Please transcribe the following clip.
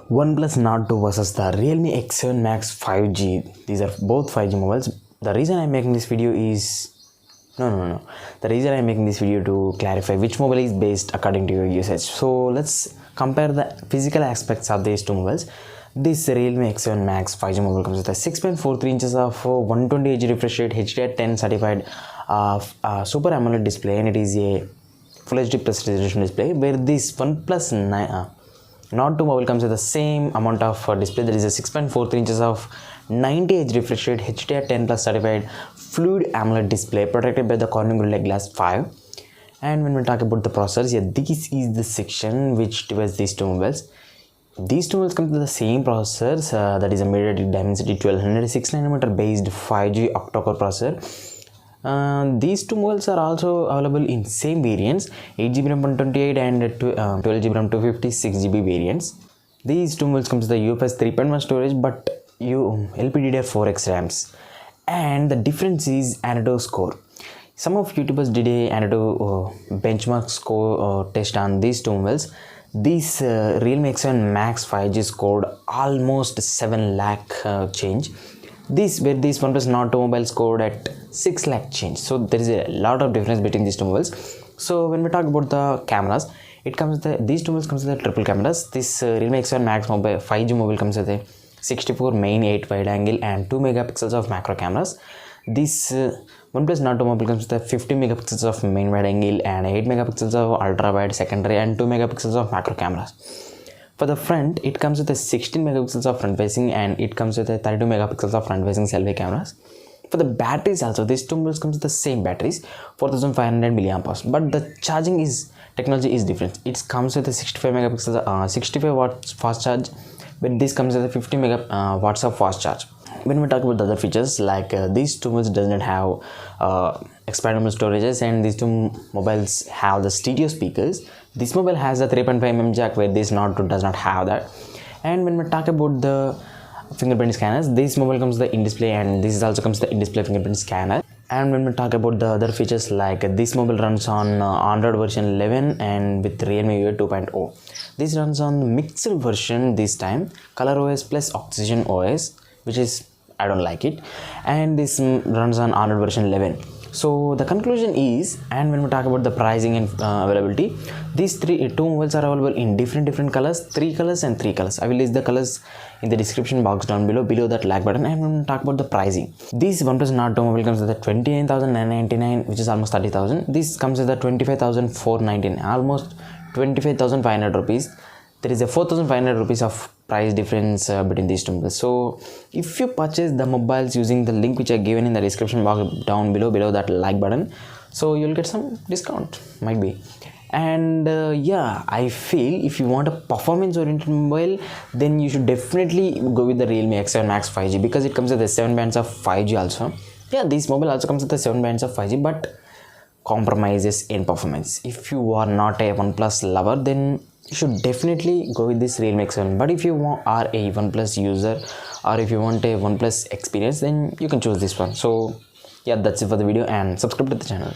OnePlus Nord 2 versus the Realme X7 Max 5G. These are both 5G mobiles. The reason I'm making this video is the reason I'm making this video to clarify which mobile is best according to your usage. So let's compare the physical aspects of these two mobiles. This Realme X7 Max 5G mobile comes with a 6.43 inches of 120Hz refresh rate, HDR10 certified Super AMOLED display, and it is a Full HD plus resolution display. Where this OnePlus Nord 2 mobile comes with the same amount of display. There is a 6.43 inches of 90Hz refresh rate, HDR10 plus certified fluid AMOLED display protected by the Corning Gorilla Glass 5. And when we talk about the processors, this is the section which divides these two mobiles. These two mobiles come with the same processors, that is a MediaTek Dimensity 1200 6nm based 5G octa-core processor. These two mobiles are also available in same variants, 8GB RAM 128 and 12GB RAM 256GB variants. These two mobiles comes with the UFS 3.1 storage but LPDDR4X RAMs. And the difference is Antutu score. Some of YouTubers did a Antutu benchmark score test on these two mobiles. This Realme X7 Max 5G scored almost 7 lakh change. This OnePlus Nord 2 mobile scored at 6 lakh change. So there is a lot of difference between these two mobiles. So when we talk about the cameras, these two mobiles comes with the triple cameras. This Realme X7 Max mobile 5G mobile comes with a 64 main, 8 wide angle and 2 megapixels of macro cameras. This OnePlus Nord 2 mobile comes with a 50 megapixels of main wide angle and 8 megapixels of ultra wide secondary and 2 megapixels of macro cameras. For the front, it comes with a 16 megapixels of front facing and it comes with a 32 megapixels of front facing selfie cameras. For the batteries also, these two mobiles comes with the same batteries, 4500 milliamperes, but the charging technology is different. It comes with a 65 watts fast charge, when this comes with a 50 watts of fast charge. When we talk about the other features, like these two mobiles does not have expandable storages, and these two mobiles have the stereo speakers. This mobile has a 3.5mm jack, where this Nord 2 does not have that. And when we talk about the fingerprint scanners, this mobile comes with the in-display and this also comes with the in-display fingerprint scanner. And when we talk about the other features, like this mobile runs on Android version 11 and with Realme UI 2.0. This runs on mixed version this time, ColorOS plus Oxygen OS, which is I don't like it, and this runs on Android version 11. So the conclusion is, and when we talk about the pricing and availability, these two mobiles are available in different colors, 3 colors and 3 colors. I will list the colors in the description box down below that like button. And when we talk about the pricing, this OnePlus Nord 2 mobile comes with a 29,999, which is almost 30,000. This comes with a 25,499, almost 25,500 rupees. There is a 4,500 rupees of price difference between these two mobiles. So if you purchase the mobiles using the link which I given in the description box down below that like button, so you'll get some discount, might be. And yeah, I feel if you want a performance oriented mobile, then you should definitely go with the Realme X7 Max 5G, because it comes with the 7 bands of 5G also. Yeah, this mobile also comes with the 7 bands of 5G, but compromises in performance. If you are not a OnePlus lover, then you should definitely go with this Realme X7. But if you are a OnePlus user, or if you want a OnePlus experience, then you can choose this one. So yeah, that's it for the video, and subscribe to the channel.